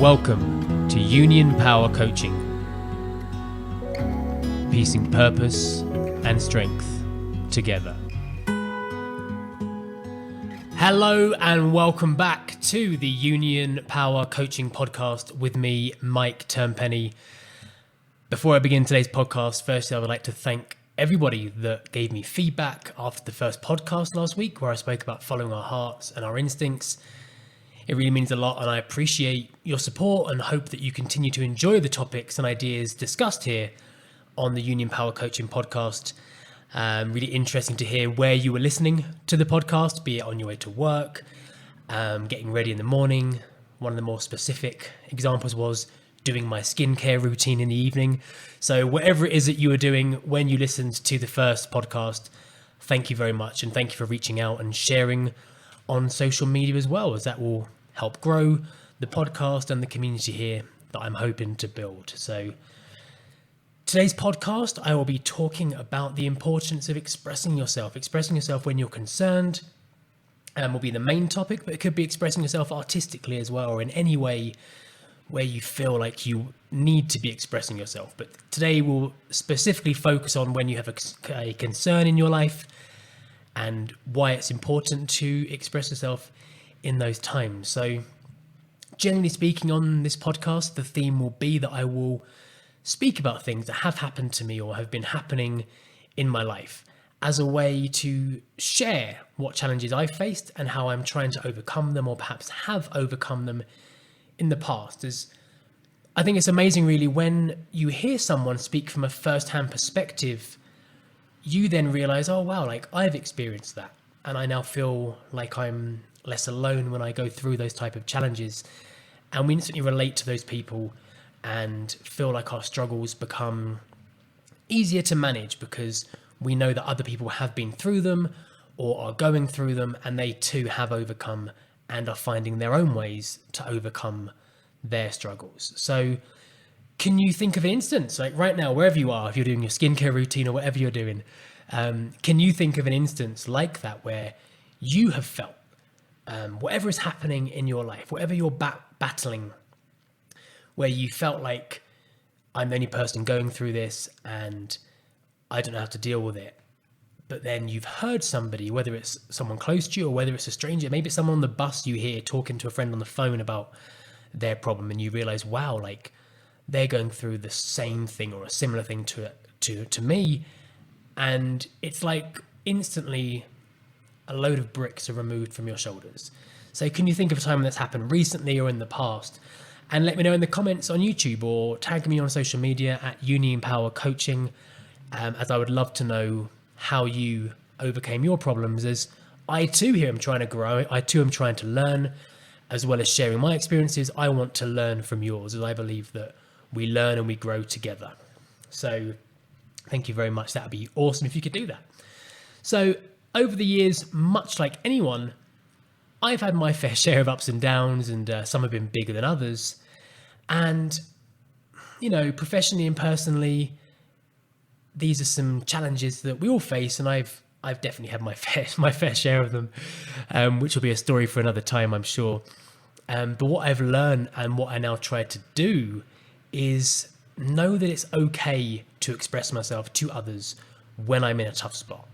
Welcome to Union Power Coaching, piecing purpose and strength together. Hello and welcome back to the Union Power Coaching Podcast with me, Mike Turnpenny. Before I begin today's podcast, firstly, I would like to thank everybody that gave me feedback after the first podcast last week, where I spoke about following our hearts and our instincts. It really means a lot, and I appreciate your support and hope that you continue to enjoy the topics and ideas discussed here on the Union Power Coaching Podcast. Really interesting to hear where you were listening to the podcast, be it on your way to work, getting ready in the morning. One of the more specific examples was doing my skincare routine in the evening. So whatever it is that you were doing when you listened to the first podcast, thank you very much. And thank you for reaching out and sharing on social media as well, as that will help grow the podcast and the community here that I'm hoping to build. So today's podcast, I will be talking about the importance of expressing yourself when you're concerned, will be the main topic, but it could be expressing yourself artistically as well, or in any way where you feel like you need to be expressing yourself. But today we'll specifically focus on when you have a concern in your life and why it's important to express yourself in those times. So generally speaking, on this podcast, the theme will be that I will speak about things that have happened to me or have been happening in my life as a way to share what challenges I've faced and how I'm trying to overcome them, or perhaps have overcome them in the past. I think it's amazing really when you hear someone speak from a first-hand perspective, you then realize, oh wow, like I've experienced that, and I now feel like I'm less alone when I go through those type of challenges. And we instantly relate to those people and feel like our struggles become easier to manage because we know that other people have been through them or are going through them, and they too have overcome and are finding their own ways to overcome their struggles. So can you think of an instance, like right now, wherever you are, if you're doing your skincare routine or whatever you're doing, can you think of an instance like that where you have felt whatever is happening in your life, whatever you're battling, where you felt like I'm the only person going through this and I don't know how to deal with it? But then you've heard somebody, whether it's someone close to you or whether it's a stranger, maybe it's someone on the bus you hear talking to a friend on the phone about their problem, and you realize, wow, like they're going through the same thing or a similar thing to me. And it's like instantly a load of bricks are removed from your shoulders. So can you think of a time that's happened recently or in the past? And let me know in the comments on YouTube, or tag me on social media at Union Power Coaching, as I would love to know how you overcame your problems, as I too here am trying to grow. I too am trying to learn, as well as sharing my experiences. I want to learn from yours, as I believe that we learn and we grow together. So thank you very much. That would be awesome if you could do that. So over the years, much like anyone, I've had my fair share of ups and downs, and some have been bigger than others. And, you know, professionally and personally, these are some challenges that we all face, and I've definitely had my fair share of them, which will be a story for another time, I'm sure. But what I've learned and what I now try to do is know that it's okay to express myself to others when I'm in a tough spot.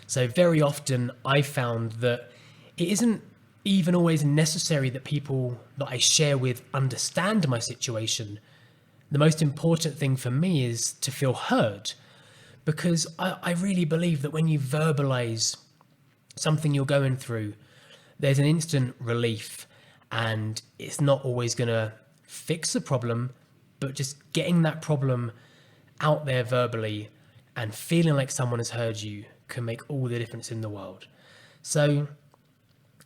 So very often I found that it isn't even always necessary that people that I share with understand my situation. The most important thing for me is to feel heard, because I really believe that when you verbalize something you're going through, there's an instant relief, and it's not always going to fix the problem, but just getting that problem out there verbally and feeling like someone has heard you can make all the difference in the world. So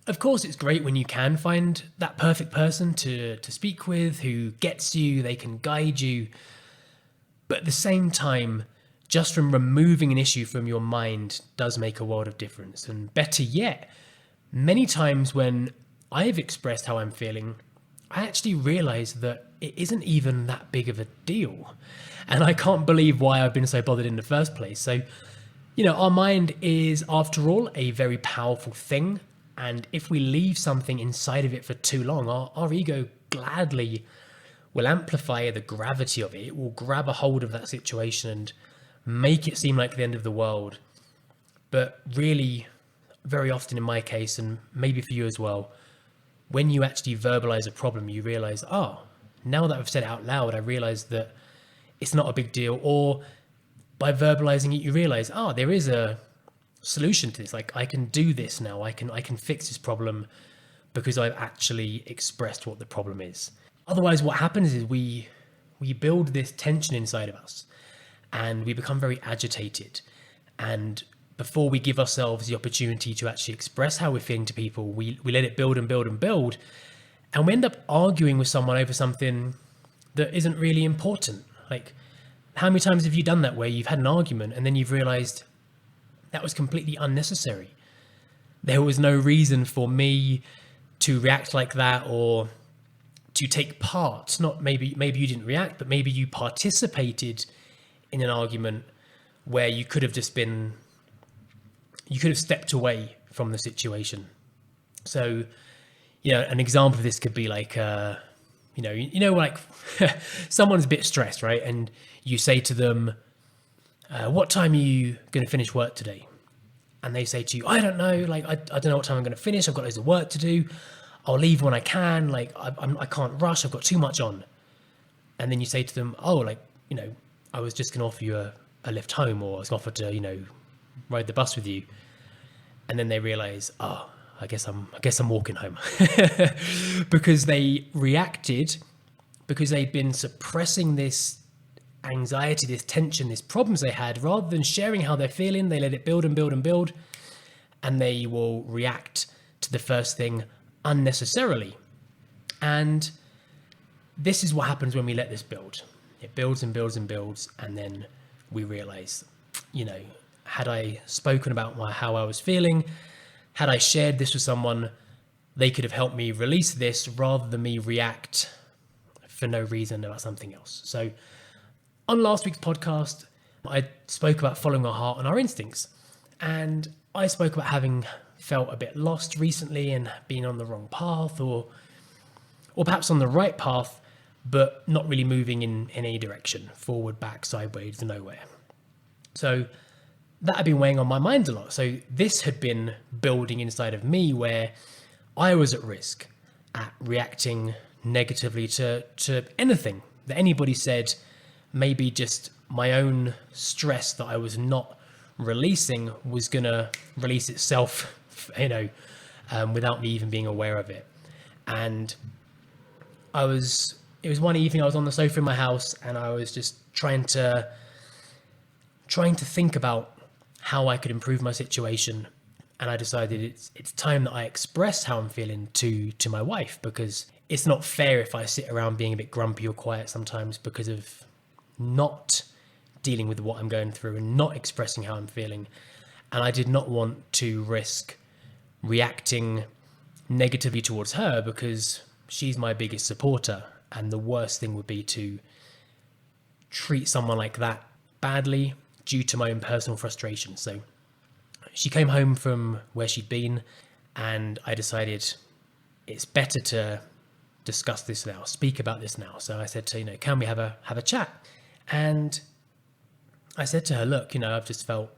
of course it's great when you can find that perfect person to speak with, who gets you, they can guide you. But at the same time, just from removing an issue from your mind does make a world of difference. And better yet, many times when I've expressed how I'm feeling, I actually realize that it isn't even that big of a deal. And I can't believe why I've been so bothered in the first place. So, you know, our mind is, after all, a very powerful thing. And if we leave something inside of it for too long, our ego gladly will amplify the gravity of it. It will grab a hold of that situation and make it seem like the end of the world. But really, very often in my case, and maybe for you as well, when you actually verbalize a problem, you realize, now that I've said it out loud, I realize that it's not a big deal. Or by verbalizing it, you realize, there is a solution to this. Like, I can do this now. I can fix this problem because I've actually expressed what the problem is. Otherwise, what happens is we build this tension inside of us and we become very agitated. And before we give ourselves the opportunity to actually express how we're feeling to people, we let it build and build and build. And we end up arguing with someone over something that isn't really important. Like, how many times have you done that where you've had an argument and then you've realized that was completely unnecessary? There was no reason for me to react like that or to take part. Not maybe you didn't react, but maybe you participated in an argument where you could have stepped away from the situation. So, an example of this could be like, like someone's a bit stressed, right? And you say to them, what time are you going to finish work today? And they say to you, I don't know, like, I don't know what time I'm going to finish. I've got loads of work to do. I'll leave when I can. Like, I can't rush. I've got too much on. And then you say to them, I was just going to offer you a lift home, or I was offered to, ride the bus with you. And then they realize, I guess I'm walking home. Because they reacted, because they'd been suppressing this anxiety, this tension, these problems they had, rather than sharing how they're feeling. They let it build and build and build, and they will react to the first thing unnecessarily. And this is what happens when we let this build. It builds and builds and builds, and then we realize, had I spoken about how I was feeling, had I shared this with someone, they could have helped me release this rather than me react for no reason about something else. So on last week's podcast, I spoke about following our heart and our instincts. And I spoke about having felt a bit lost recently and being on the wrong path, or perhaps on the right path, but not really moving in any direction, forward, back, sideways, nowhere. So that had been weighing on my mind a lot. So this had been building inside of me, where I was at risk at reacting negatively to anything that anybody said. Maybe just my own stress that I was not releasing was going to release itself, without me even being aware of it. And it was one evening, I was on the sofa in my house, and I was just trying to think about how I could improve my situation. And I decided it's time that I express how I'm feeling to my wife, because it's not fair if I sit around being a bit grumpy or quiet sometimes because of not dealing with what I'm going through and not expressing how I'm feeling. And I did not want to risk reacting negatively towards her, because she's my biggest supporter. And the worst thing would be to treat someone like that badly due to my own personal frustration. So she came home from where she'd been, and I decided it's better to discuss this now, speak about this now. So I said to her, can we have a chat? And I said to her, look, I've just felt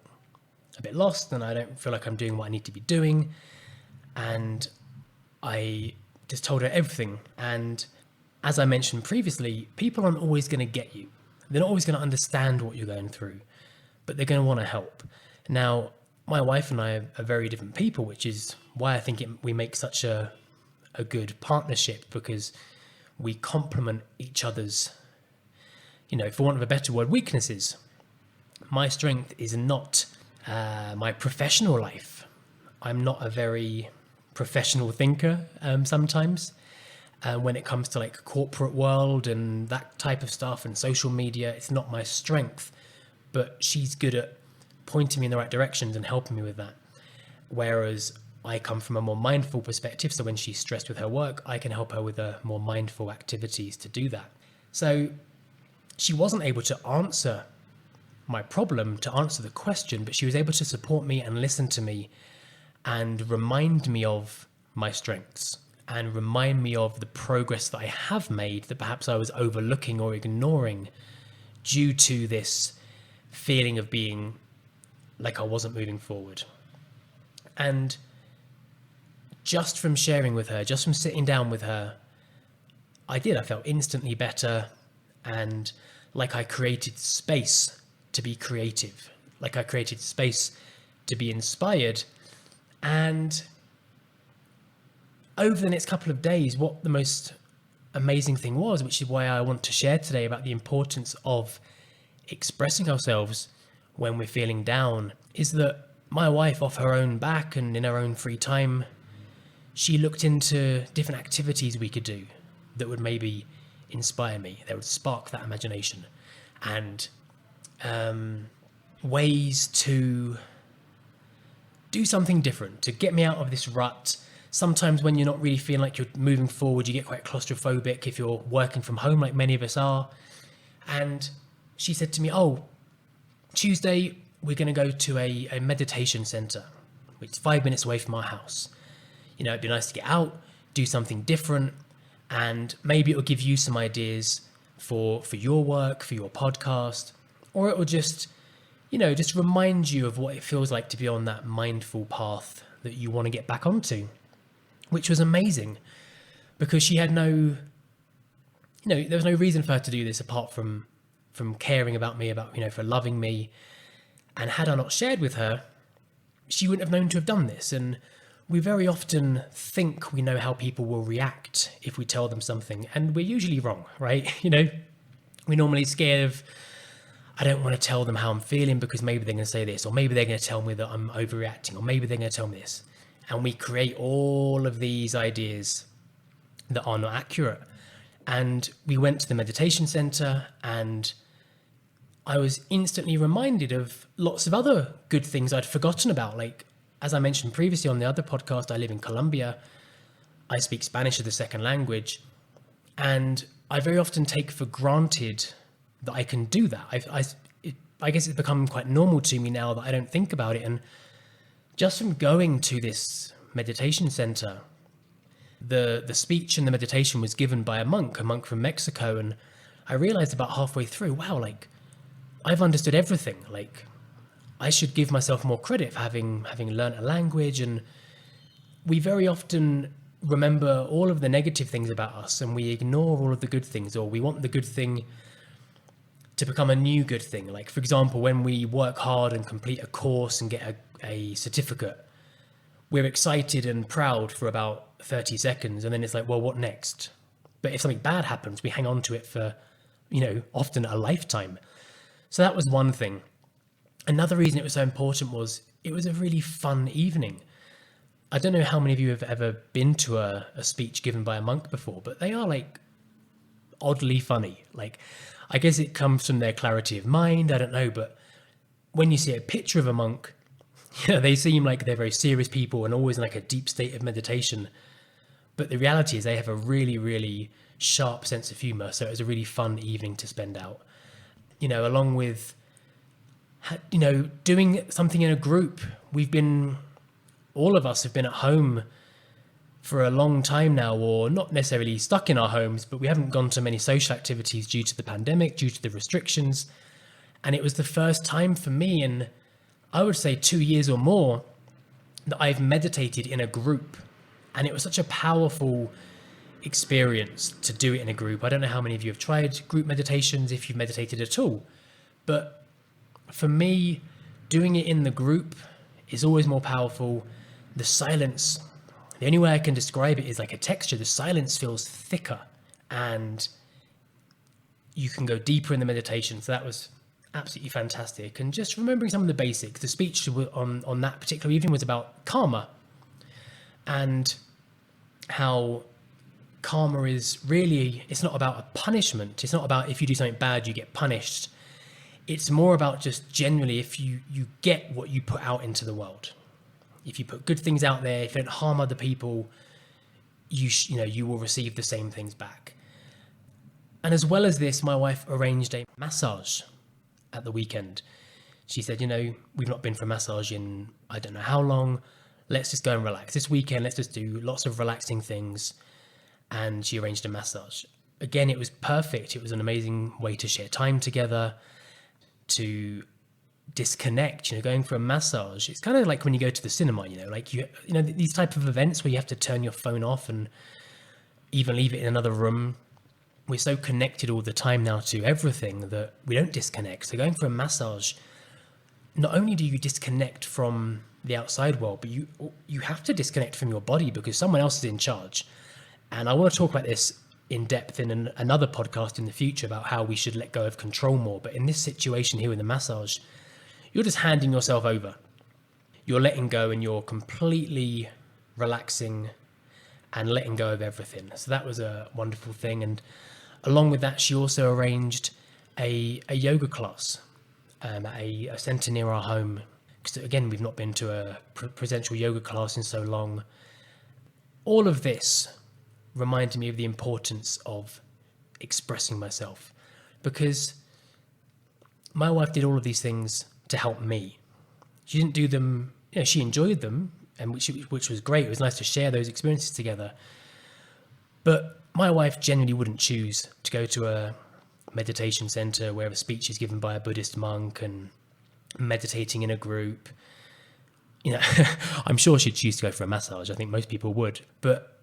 a bit lost and I don't feel like I'm doing what I need to be doing. And I just told her everything. And as I mentioned previously, people aren't always going to get you. They're not always going to understand what you're going through, but they're going to want to help. Now, my wife and I are very different people, which is why I think we make such a good partnership, because we complement each other's, for want of a better word, weaknesses. My strength is not my professional life. I'm not a very professional thinker sometimes. When it comes to like corporate world and that type of stuff and social media, it's not my strength, but she's good at pointing me in the right directions and helping me with that. Whereas I come from a more mindful perspective. So when she's stressed with her work, I can help her with more mindful activities to do that. So she wasn't able to answer my problem, to answer the question, but she was able to support me and listen to me and remind me of my strengths. and remind me of the progress that I have made that perhaps I was overlooking or ignoring due to this feeling of being like I wasn't moving forward. And just from sharing with her, just from sitting down with her, I felt instantly better, and like I created space to be creative, like I created space to be inspired. And over the next couple of days, what the most amazing thing was, which is why I want to share today about the importance of expressing ourselves when we're feeling down, is that my wife, off her own back and in her own free time, she looked into different activities we could do that would maybe inspire me, that would spark that imagination, and ways to do something different, to get me out of this rut. Sometimes when you're not really feeling like you're moving forward, you get quite claustrophobic if you're working from home, like many of us are. And she said to me, oh, Tuesday, we're going to go to a meditation center, which is 5 minutes away from our house. You know, it'd be nice to get out, do something different, and maybe it'll give you some ideas for your work, for your podcast, or it will just, you know, just remind you of what it feels like to be on that mindful path that you want to get back onto, which was amazing because she had there was no reason for her to do this apart from caring about me, for loving me. And had I not shared with her, she wouldn't have known to have done this. And we very often think we know how people will react if we tell them something, and we're usually wrong, right? We're normally scared of, I don't want to tell them how I'm feeling because maybe they're going to say this, or maybe they're going to tell me that I'm overreacting, or maybe they're going to tell me this. And we create all of these ideas that are not accurate. And we went to the meditation center, and I was instantly reminded of lots of other good things I'd forgotten about. Like, as I mentioned previously on the other podcast, I live in Colombia. I speak Spanish as a second language. And I very often take for granted that I can do that. I guess it's become quite normal to me now that I don't think about it. And just from going to this meditation center, the speech and the meditation was given by a monk from Mexico. And I realized about halfway through, wow, like, I've understood everything. Like, I should give myself more credit for having learned a language. And we very often remember all of the negative things about us, and we ignore all of the good things, or we want the good thing to become a new good thing. Like, for example, when we work hard and complete a course and get a certificate, we're excited and proud for about 30 seconds. And then it's like, well, what next? But if something bad happens, we hang on to it for, often a lifetime. So that was one thing. Another reason it was so important was it was a really fun evening. I don't know how many of you have ever been to a speech given by a monk before, but they are like oddly funny. Like, I guess it comes from their clarity of mind. I don't know. But when you see a picture of a monk, they seem like they're very serious people and always in like a deep state of meditation. But the reality is they have a really, really sharp sense of humor. So it was a really fun evening to spend out, along with, doing something in a group. All of us have been at home for a long time now, or not necessarily stuck in our homes, but we haven't gone to many social activities due to the pandemic, due to the restrictions. And it was the first time for me in, I would say, 2 years or more that I've meditated in a group. And it was such a powerful experience to do it in a group. I don't know how many of you have tried group meditations, if you've meditated at all. But for me, doing it in the group is always more powerful. The silence, the only way I can describe it is like a texture. The silence feels thicker and you can go deeper in the meditation. So that was absolutely fantastic. And just remembering some of the basics. The speech on that particular evening was about karma and how karma is really, it's not about a punishment. It's not about if you do something bad, you get punished. It's more about just generally if you get what you put out into the world. If you put good things out there, if you don't harm other people, you will receive the same things back. And as well as this, my wife arranged a massage at the weekend. She said, we've not been for a massage in I don't know how long. let's just go and relax. This weekend, let's just do lots of relaxing things. And she arranged a massage. Again, it was perfect. It was an amazing way to share time together, to disconnect. Going for a massage, it's kind of like when you go to the cinema, like these type of events where you have to turn your phone off and even leave it in another room. We're so connected all the time now to everything that we don't disconnect. So going for a massage, not only do you disconnect from the outside world, but you have to disconnect from your body because someone else is in charge. And I want to talk about this in depth in another podcast in the future about how we should let go of control more. But in this situation here with the massage, you're just handing yourself over. You're letting go and you're completely relaxing and letting go of everything. So that was a wonderful thing. And along with that, she also arranged a yoga class at a centre near our home. Because again, we've not been to a presential yoga class in so long. All of this reminded me of the importance of expressing myself, because my wife did all of these things to help me. She didn't do them, she enjoyed them, and which was great. It was nice to share those experiences together. But my wife generally wouldn't choose to go to a meditation center where a speech is given by a Buddhist monk and meditating in a group. I'm sure she'd choose to go for a massage. I think most people would. But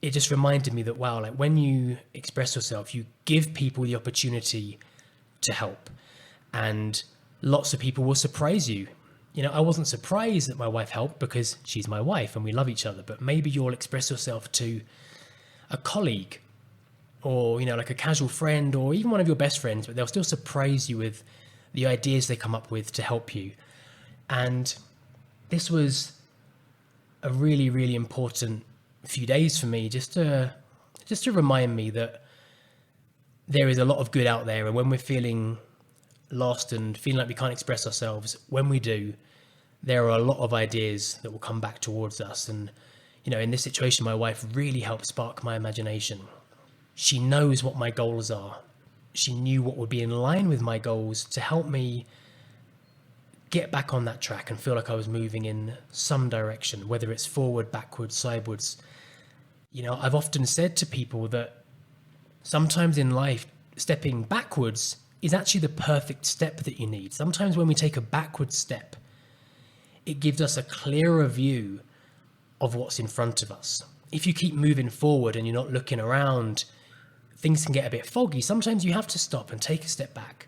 it just reminded me that, wow, like when you express yourself, you give people the opportunity to help. And lots of people will surprise you. I wasn't surprised that my wife helped because she's my wife and we love each other. But maybe you'll express yourself to a colleague or, like a casual friend or even one of your best friends, but they'll still surprise you with the ideas they come up with to help you. And this was a really, really important few days for me, just to remind me that there is a lot of good out there, and when we're feeling lost and feeling like we can't express ourselves, when we do, there are a lot of ideas that will come back towards us. And in this situation, my wife really helped spark my imagination. She knows what my goals are. She knew what would be in line with my goals to help me get back on that track and feel like I was moving in some direction, whether it's forward, backwards, sideways. I've often said to people that sometimes in life, stepping backwards is actually the perfect step that you need. Sometimes when we take a backward step, it gives us a clearer view of what's in front of us. If you keep moving forward and you're not looking around, things can get a bit foggy. Sometimes you have to stop and take a step back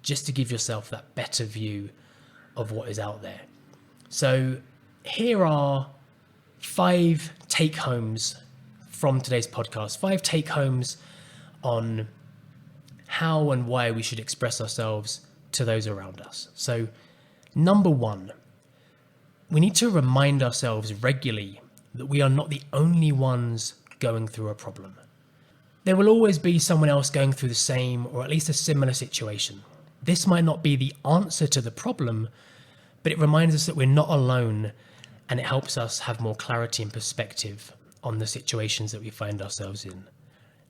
just to give yourself that better view of what is out there. So here are 5 take-homes from today's podcast, 5 take-homes on how and why we should express ourselves to those around us. So number 1, we need to remind ourselves regularly that we are not the only ones going through a problem. There will always be someone else going through the same or at least a similar situation. This might not be the answer to the problem, but it reminds us that we're not alone, and it helps us have more clarity and perspective on the situations that we find ourselves in.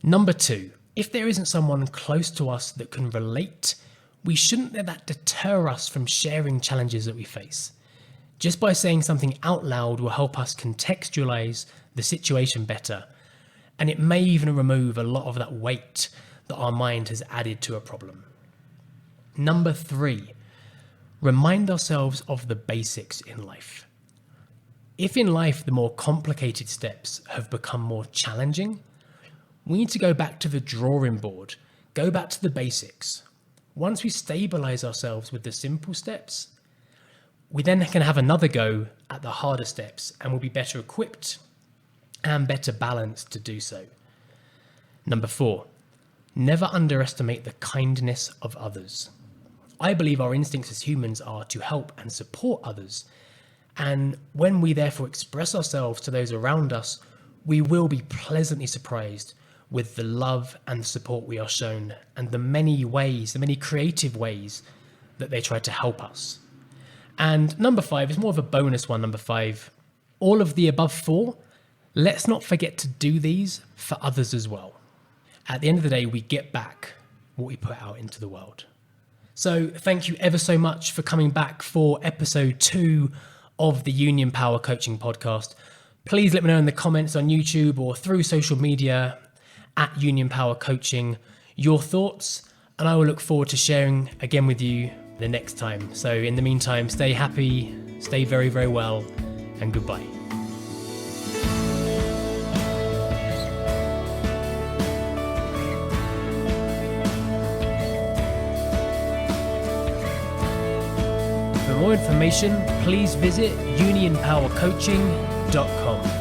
Number 2, if there isn't someone close to us that can relate, we shouldn't let that deter us from sharing challenges that we face. Just by saying something out loud will help us contextualize the situation better, and it may even remove a lot of that weight that our mind has added to a problem. Number 3, remind ourselves of the basics in life. If in life the more complicated steps have become more challenging, we need to go back to the drawing board, go back to the basics. Once we stabilize ourselves with the simple steps, we then can have another go at the harder steps and will be better equipped and better balanced to do so. Number 4, never underestimate the kindness of others. I believe our instincts as humans are to help and support others. And when we therefore express ourselves to those around us, we will be pleasantly surprised with the love and support we are shown and the many ways, the many creative ways that they try to help us. And number 5 is more of a bonus one, number 5. All of the above 4, let's not forget to do these for others as well. At the end of the day, we get back what we put out into the world. So thank you ever so much for coming back for episode 2 of the Union Power Coaching Podcast. Please let me know in the comments on YouTube or through social media at Union Power Coaching your thoughts, and I will look forward to sharing again with you the next time. So in the meantime, stay happy, stay very, very well, and goodbye. For more information, please visit unionpowercoaching.com.